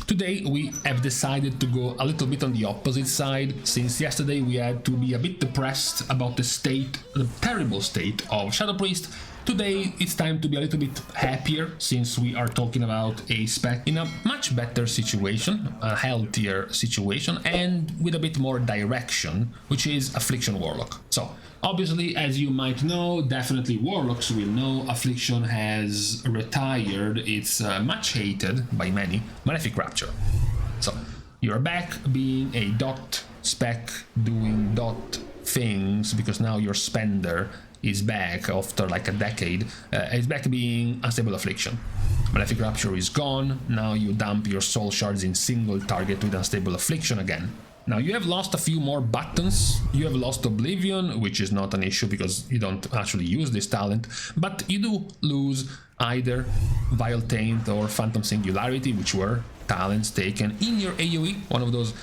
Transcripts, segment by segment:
Today we have decided to go a little bit on the opposite side, since yesterday we had to be a bit depressed about the terrible state of Shadow Priest. Today it's time to be a little bit happier, since we are talking about a spec in a much better situation, a healthier situation, and with a bit more direction, which is Affliction Warlock. So, obviously, as you might know, definitely Warlocks will know, Affliction has retired its much hated by many Malefic Rapture. So, you're back being a dot spec, doing dot things, because now your spender is back after like a decade. It's back being Unstable Affliction. Malefic Rapture is gone, now you dump your soul shards in single target with Unstable Affliction again. Now you have lost a few more buttons, you have lost Oblivion, which is not an issue because you don't actually use this talent, but you do lose either Vile Taint or Phantom Singularity, which were talents taken in your AoE, one of those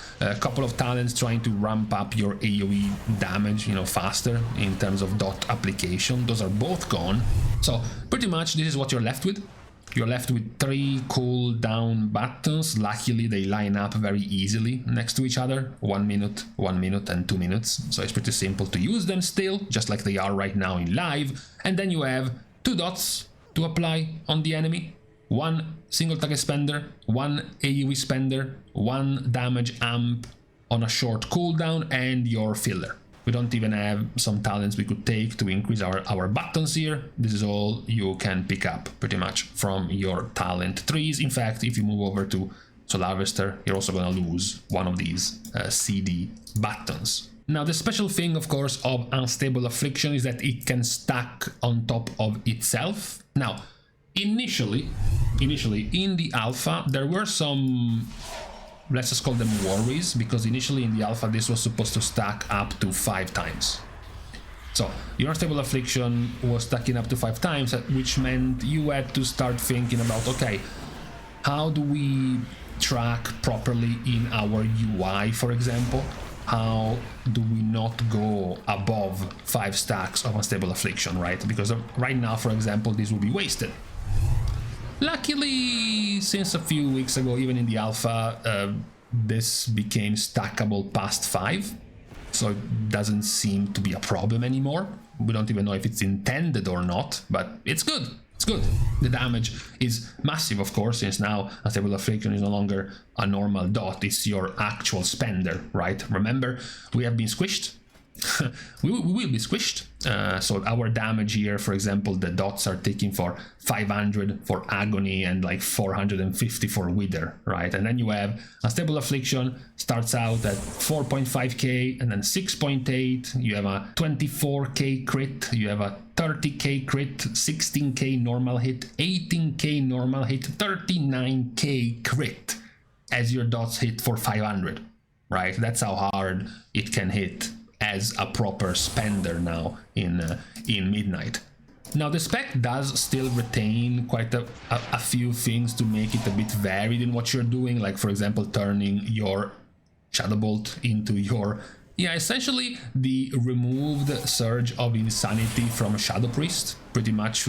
couple of talents trying to ramp up your AoE damage, faster in terms of dot application. Those are both gone. So pretty much this is what you're left with. You're left with 3 cooldown buttons. Luckily they line up very easily next to each other. 1 minute, 1 minute and 2 minutes. So it's pretty simple to use them still, just like they are right now in live. And then you have 2 dots to apply on the enemy. 1 single target spender, 1 AoE spender, 1 damage amp on a short cooldown, and your filler. We don't even have some talents we could take to increase our buttons here. This is all you can pick up pretty much from your talent trees. In fact, if you move over to Soul Harvester, you're also going to lose one of these CD buttons. Now, the special thing, of course, of Unstable Affliction is that it can stack on top of itself. Now, initially in the alpha, there were some, let's just call them worries, because initially in the alpha this was supposed to stack up to 5 times. So your Unstable Affliction was stacking up to 5 times, which meant you had to start thinking about, okay, how do we track properly in our UI, for example? How do we not go above 5 stacks of Unstable Affliction, right? Because right now, for example, this will be wasted. Luckily, since a few weeks ago, even in the alpha, this became stackable past 5, so it doesn't seem to be a problem anymore. We don't even know if it's intended or not, but it's good. It's good. The damage is massive, of course, since now Unstable Affliction is no longer a normal dot, it's your actual spender, right? Remember, we have been squished. we will be squished. So our damage here, for example, the dots are taking for 500 for Agony and like 450 for Wither, right? And then you have Unstable Affliction starts out at 4.5k and then 6.8. You have a 24k crit, you have a 30k crit, 16k normal hit, 18k normal hit, 39k crit as your dots hit for 500, right? That's how hard it can hit as a proper spender now in Midnight. Now the spec does still retain quite a few things to make it a bit varied in what you're doing, like for example turning your Shadow Bolt into your, essentially the removed Surge of Insanity from Shadow Priest pretty much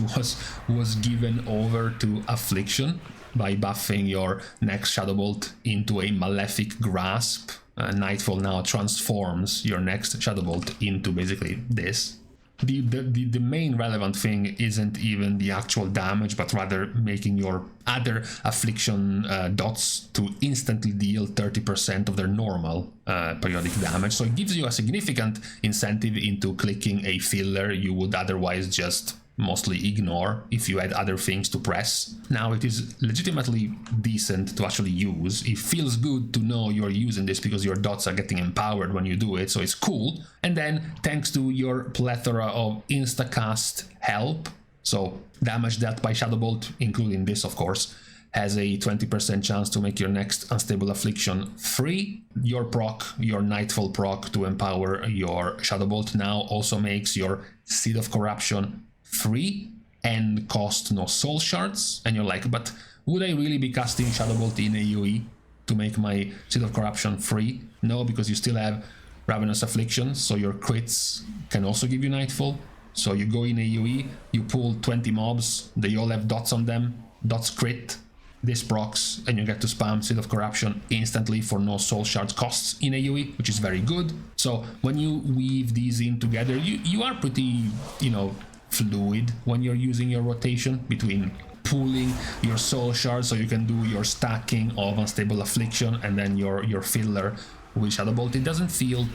was given over to Affliction by buffing your next Shadow Bolt into a Malefic Grasp. Nightfall now transforms your next Shadow Bolt into basically this. The main relevant thing isn't even the actual damage, but rather making your other Affliction dots to instantly deal 30% of their normal periodic damage. So it gives you a significant incentive into clicking a filler you would otherwise just mostly ignore if you had other things to press. Now it is legitimately decent to actually use. It feels good to know you're using this because your dots are getting empowered when you do it, so it's cool. And then thanks to your plethora of instacast help, so damage dealt by Shadow Bolt, including this of course, has a 20% chance to make your next Unstable Affliction free. Your proc, your Nightfall proc to empower your Shadow Bolt now also makes your Seed of Corruption free and cost no soul shards. And you're like, but would I really be casting Shadow Bolt in AoE to make my Seed of Corruption free? No, because you still have Ravenous Affliction, so your crits can also give you Nightfall. So you go in AoE, you pull 20 mobs, they all have dots on them, dots crit, this procs, and you get to spam Seed of Corruption instantly for no soul shards costs in AoE, which is very good. So when you weave these in together, you are pretty, you know, fluid when you're using your rotation between pooling your soul shards so you can do your stacking of Unstable Affliction and then your filler with Shadow Bolt. It doesn't feel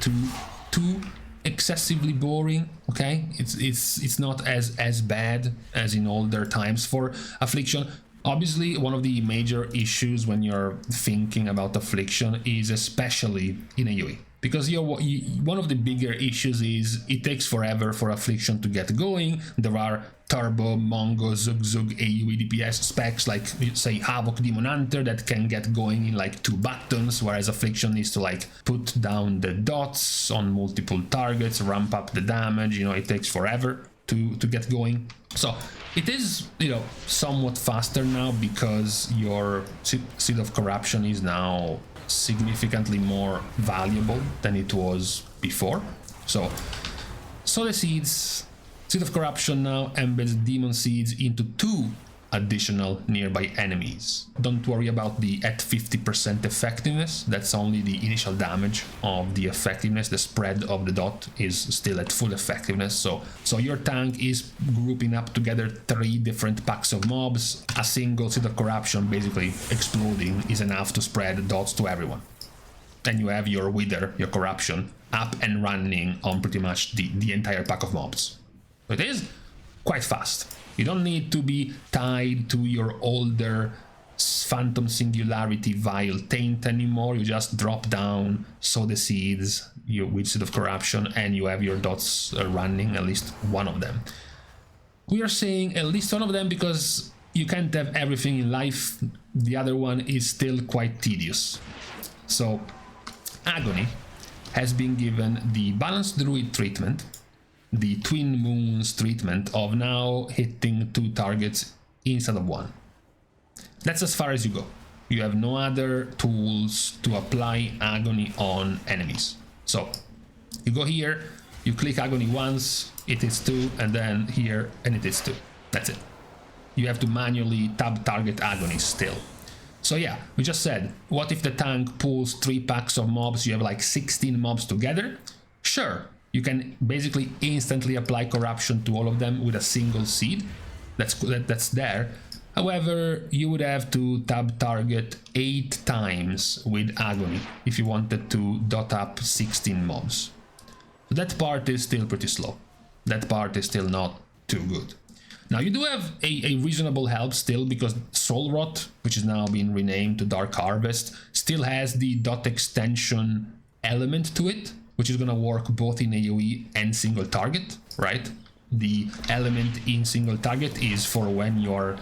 too excessively boring, okay? It's not as bad as in older times for Affliction. Obviously, one of the major issues when you're thinking about Affliction is especially in AoE, because one of the bigger issues is it takes forever for Affliction to get going. There are Turbo, Mongo, Zug AoE DPS specs like, say, Havoc Demon Hunter that can get going in like 2 buttons, whereas Affliction needs to like put down the dots on multiple targets, ramp up the damage, you know, it takes forever to get going. So it is, you know, somewhat faster now because your Seed of Corruption is now significantly more valuable than it was before. So the Seed of Corruption now embeds Demon Seeds into 2 additional nearby enemies. Don't worry about the at 50% effectiveness, that's only the initial damage of the effectiveness. The spread of the dot is still at full effectiveness, so your tank is grouping up together 3 different packs of mobs. A single Seed of Corruption basically exploding is enough to spread dots to everyone. Then you have your Wither, your Corruption, up and running on pretty much the entire pack of mobs. So it is quite fast. You don't need to be tied to your older Phantom Singularity Vile Taint anymore. You just drop down, sow the seeds with Seed of Corruption, and you have your dots running, at least one of them. We are saying at least one of them because you can't have everything in life. The other one is still quite tedious. So Agony has been given the Balanced Druid treatment, the Twin Moons treatment of now hitting 2 targets instead of 1. That's as far as you go. You have no other tools to apply Agony on enemies. So you go here, you click Agony once, it hits 2, and then here, and it hits 2. That's it. You have to manually tab target Agony still. So yeah, we just said, what if the tank pulls 3 packs of mobs, you have like 16 mobs together? Sure. You can basically instantly apply Corruption to all of them with a single seed. That's there. However, you would have to tab target 8 times with Agony if you wanted to dot up 16 mobs. So that part is still pretty slow. That part is still not too good. Now you do have a reasonable help still, because Soul Rot, which is now being renamed to Dark Harvest, still has the dot extension element to it, which is going to work both in AoE and single target, right? The element in single target is for when you're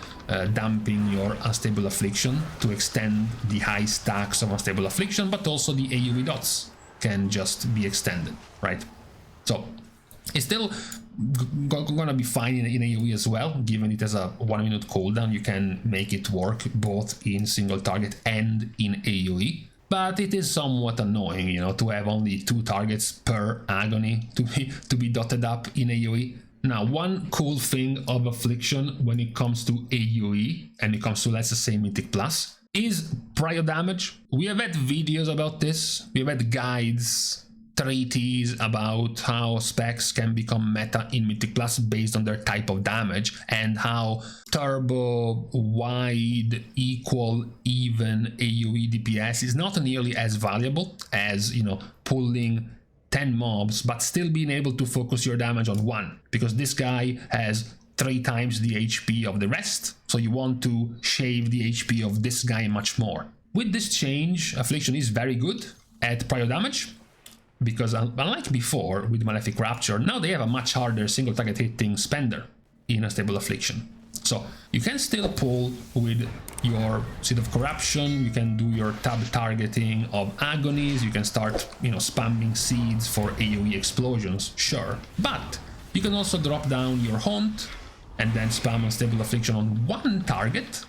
dumping your Unstable Affliction to extend the high stacks of Unstable Affliction, but also the AoE dots can just be extended, right? So it's still gonna be fine in AoE as well, given it has a 1-minute cooldown. You can make it work both in single target and in AoE. But it is somewhat annoying, you know, to have only 2 targets per Agony to be dotted up in AoE. Now, one cool thing of Affliction when it comes to AoE, and it comes to, let's just say, Mythic Plus, is Prio damage. We have had videos about this, we have had guides, treaties about how specs can become meta in Mythic Plus based on their type of damage, and how turbo, wide, equal, even AoE DPS is not nearly as valuable as, you know, pulling 10 mobs but still being able to focus your damage on 1, because this guy has 3 times the HP of the rest, so you want to shave the HP of this guy much more. With this change, Affliction is very good at Prio damage, because unlike before with Malefic Rapture, now they have a much harder single target hitting spender in Unstable Affliction. So you can still pull with your Seed of Corruption, you can do your tab targeting of Agonies, you can start, you know, spamming seeds for AoE explosions, sure. But you can also drop down your Haunt and then spam Unstable Affliction on 1 target,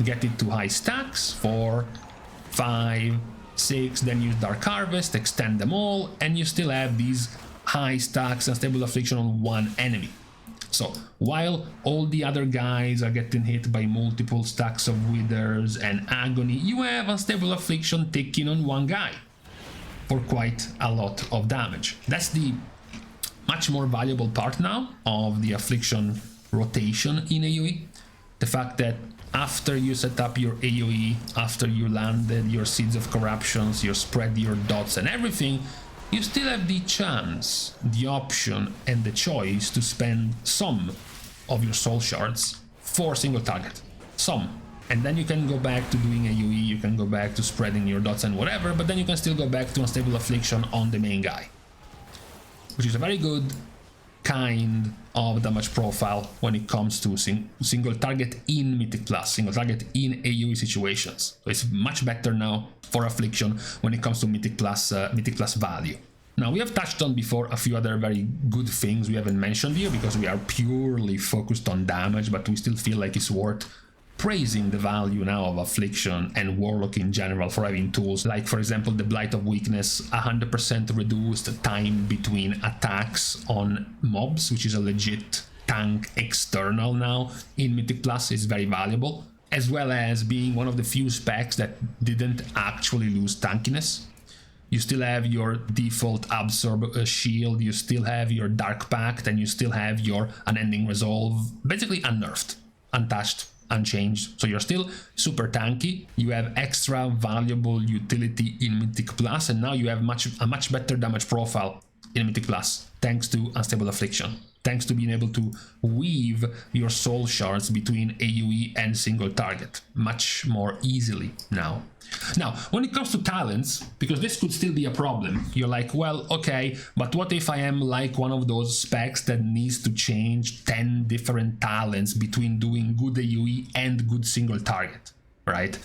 get it to high stacks, 4, 5, 6, then use Dark Harvest, extend them all, and you still have these high stacks Unstable Affliction on 1 enemy. So while all the other guys are getting hit by multiple stacks of withers and agony, you have Unstable Affliction ticking on one guy for quite a lot of damage. That's the much more valuable part now of the Affliction rotation in AoE. The fact that after you set up your AoE, after you landed your Seeds of Corruptions, you spread your dots and everything, you still have the chance, the option and the choice to spend some of your soul shards for single target. Some. And then you can go back to doing AoE, you can go back to spreading your dots and whatever, but then you can still go back to Unstable Affliction on the main guy. Which is a very good kind of damage profile when it comes to single target in Mythic Plus, single target in AoE situations. So it's much better now for Affliction when it comes to Mythic Plus value. Now, we have touched on before a few other very good things we haven't mentioned here because we are purely focused on damage, but we still feel like it's worth praising the value now of Affliction and Warlock in general for having tools like, for example, the Blight of Weakness, 100% reduced time between attacks on mobs, which is a legit tank external now in Mythic Plus, is very valuable, as well as being one of the few specs that didn't actually lose tankiness. You still have your default Absorb shield, you still have your Dark Pact, and you still have your Unending Resolve, basically unnerfed, untouched, unchanged. So you're still super tanky, you have extra valuable utility in Mythic Plus, and now you have a much better damage profile in Mythic Plus, thanks to Unstable Affliction, thanks to being able to weave your soul shards between AoE and single target much more easily now. Now, when it comes to talents, because this could still be a problem, you're like, well, okay, but what if I am like one of those specs that needs to change 10 different talents between doing good AoE and good single target, right?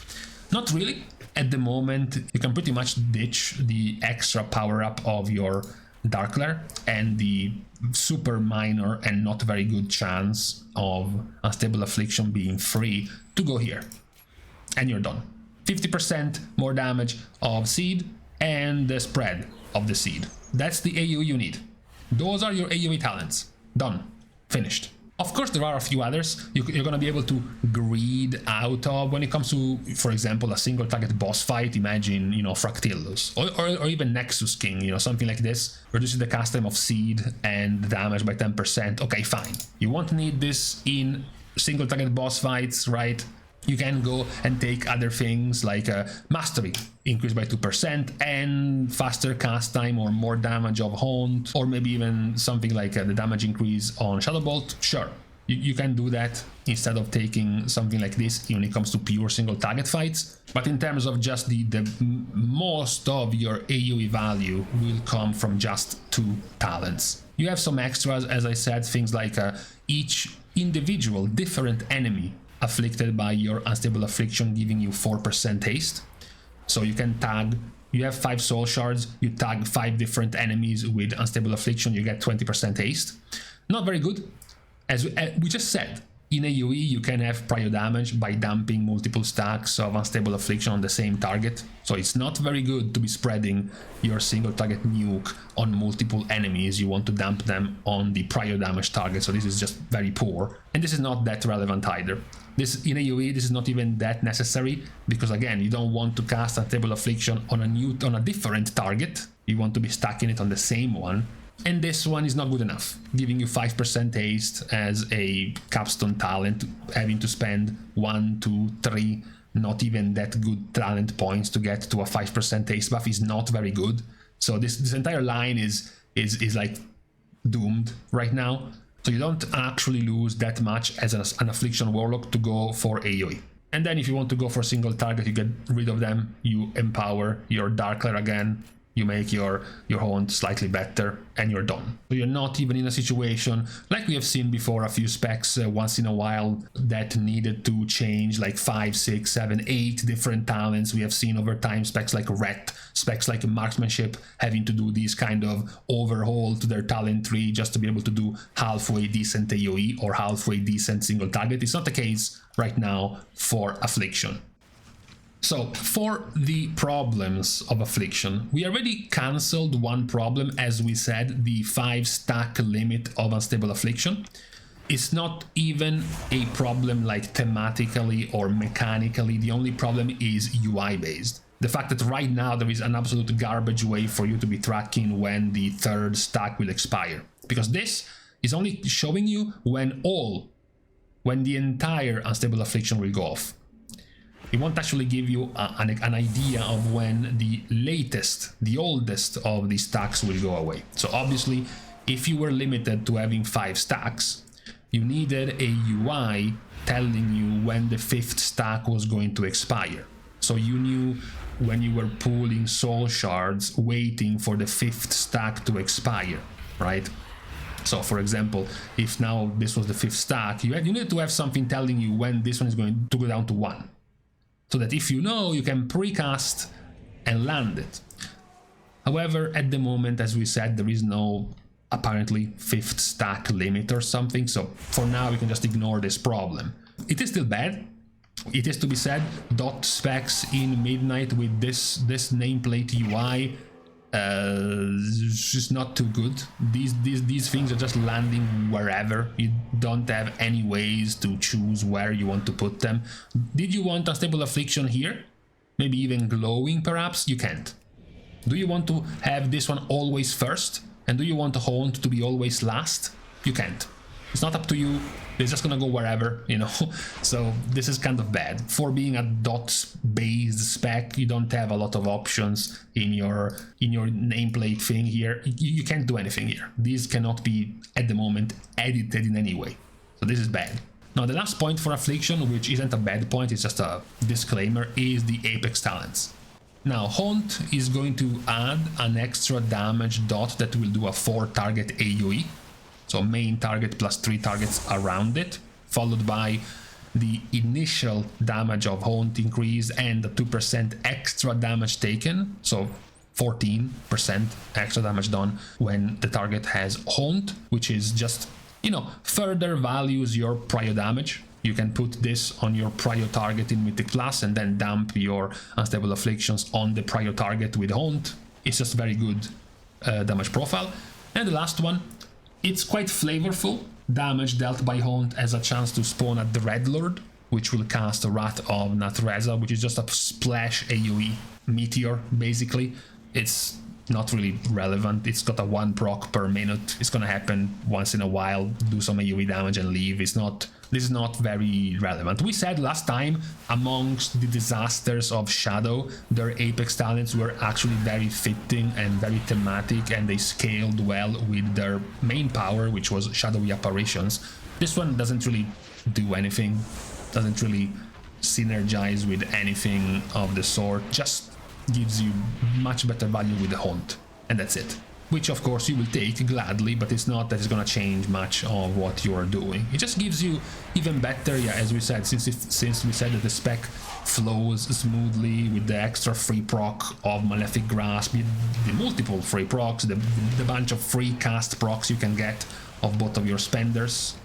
Not really. At the moment, you can pretty much ditch the extra power-up of your Darkler and the super minor and not very good chance of Unstable Affliction being free to go here. And you're done. 50% more damage of Seed and the spread of the Seed. That's the AoE you need. Those are your AoE talents. Done. Finished. Of course, there are a few others you're going to be able to greed out of when it comes to, for example, a single target boss fight. Imagine, Fractillus or even Nexus King, something like this. Reducing the cast time of Seed and damage by 10%. Okay, fine. You won't need this in single target boss fights, right? You can go and take other things like Mastery, increased by 2%, and faster cast time or more damage of Haunt, or maybe even something like the damage increase on Shadow Bolt. Sure, you can do that instead of taking something like this when it comes to pure single target fights. But in terms of just the most of your AoE value will come from just 2 talents. You have some extras, as I said, things like each individual different enemy afflicted by your Unstable Affliction giving you 4% haste. So you can tag, you have 5 soul shards, you tag 5 different enemies with Unstable Affliction, you get 20% haste. Not very good. As we just said, in AoE you can have prio damage by dumping multiple stacks of Unstable Affliction on the same target. So it's not very good to be spreading your single target nuke on multiple enemies. You want to dump them on the prio damage target. So this is just very poor. And this is not that relevant either. This in AoE, this is not even that necessary because again, you don't want to cast Unstable Affliction on a different target. You want to be stacking it on the same one. And this one is not good enough, giving you 5% haste as a capstone talent, having to spend 1, 2, 3, not even that good talent points to get to a 5% haste buff is not very good. So this entire line is like doomed right now. So you don't actually lose that much as an Affliction Warlock to go for AoE. And then if you want to go for single target, you get rid of them, you empower your Darkler again, you make your Haunt slightly better, and you're done. So you're not even in a situation, like we have seen before a few specs once in a while, that needed to change like 5, 6, 7, 8 different talents. We have seen over time specs like Ret, specs like Marksmanship having to do these kind of overhaul to their talent tree just to be able to do halfway decent AoE or halfway decent single target. It's not the case right now for Affliction. So, for the problems of Affliction, we already cancelled one problem, as we said, the 5 stack limit of Unstable Affliction. it's not even a problem like thematically or mechanically. The only problem is UI based. The fact that right now there is an absolute garbage way for you to be tracking when the third stack will expire, because this is only showing you when the entire unstable affliction will go off. It won't actually give you an idea of when the latest, the oldest of these stacks will go away. So obviously, if you were limited to having 5 stacks, you needed a UI telling you when the 5th stack was going to expire. So you knew when you were pulling soul shards waiting for the 5th stack to expire, right? So for example, if now this was the 5th stack, you needed to have something telling you when this one is going to go down to 1. So that if you know, you can precast and land it. However, at the moment, as we said, there is no apparently 5th stack limit or something, so for now we can just ignore this problem. It is still bad. It is to be said, dot specs in Midnight with this nameplate UI is just not too good. These things are just landing wherever. You don't have any ways to choose where you want to put them. Did you want unstable affliction here? Maybe even glowing perhaps? You can't. Do you want to have this one always first? And do you want the haunt to be always last? You can't. It's not up to you. It's just gonna go wherever, you know. So this is kind of bad. For being a dot-based spec, you don't have a lot of options in your nameplate thing here. You can't do anything here. These cannot be, at the moment, edited in any way. So this is bad. Now the last point for Affliction, which isn't a bad point, it's just a disclaimer, is the Apex talents. Now, Haunt is going to add an extra damage dot that will do a 4 target AoE. So main target plus 3 targets around it, followed by the initial damage of Haunt increase and the 2% extra damage taken. So 14% extra damage done when the target has Haunt, which is just, you know, further values your Prio damage. You can put this on your Prio target in Mythic Plus and then dump your Unstable Afflictions on the Prio target with Haunt. It's just very good damage profile. And the last one, it's quite flavorful. Damage dealt by Haunt has a chance to spawn at the Dreadlord, which will cast a Wrath of Natreza, which is just a splash AoE meteor, basically. It's not really relevant. It's got a 1 proc per minute. It's gonna happen once in a while, do some AoE damage and leave. This is not very relevant. We said last time, amongst the disasters of Shadow, their Apex talents were actually very fitting and very thematic, and they scaled well with their main power, which was Shadowy Apparitions. This one doesn't really do anything, doesn't really synergize with anything of the sort, just gives you much better value with the Haunt, and that's it. Which of course you will take gladly, but it's not that it's gonna change much of what you are doing. It just gives you even better, yeah, as we said, since we said that the spec flows smoothly with the extra free proc of Malefic Grasp, the multiple free procs, the bunch of free cast procs you can get of both of your spenders.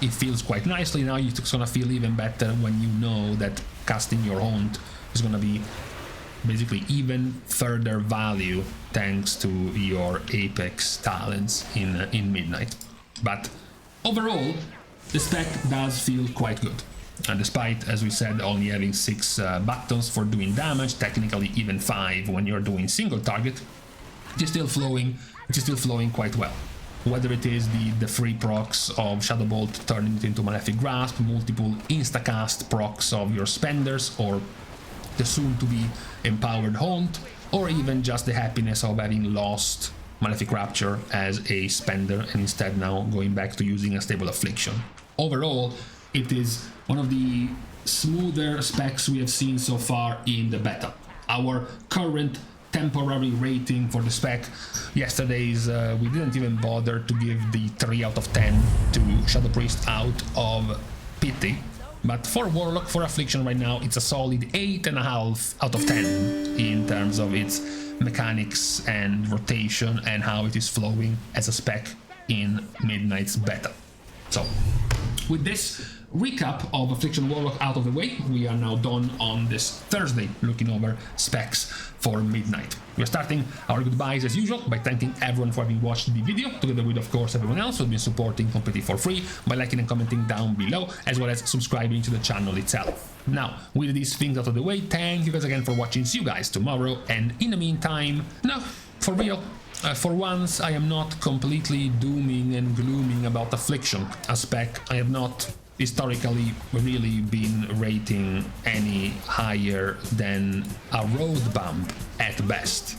It feels quite nicely. Now it's gonna feel even better when you know that casting your Haunt is gonna be basically even further value thanks to your Apex talents in Midnight. But overall, the spec does feel quite good. And despite, as we said, only having 6 buttons for doing damage, technically even 5 when you're doing single target, it is still flowing quite well. Whether it is the free procs of Shadow Bolt turning it into Malefic Grasp, multiple instacast procs of your spenders, or the soon-to-be empowered Haunt, or even just the happiness of having lost Malefic Rapture as a spender and instead now going back to using a stable Affliction. Overall, it is one of the smoother specs we have seen so far in the beta. Our current temporary rating for the spec, yesterday's, we didn't even bother to give the 3 out of 10 to Shadow Priest out of pity. But for Warlock, for Affliction right now, it's a solid 8.5 out of 10 in terms of its mechanics and rotation and how it is flowing as a spec in Midnight's beta. So, with this, recap of Affliction Warlock out of the way. We are now done on this Thursday, looking over specs for midnight. We're starting our goodbyes as usual by thanking everyone for having watched the video, together with, of course, everyone else who's been supporting completely for free by liking and commenting down below, as well as subscribing to the channel itself. Now, with these things out of the way, thank you guys again for watching. See you guys tomorrow, and in the meantime, no, for real, for once I am not completely dooming and glooming about Affliction. A spec I have not historically really been rating any higher than a road bump at best.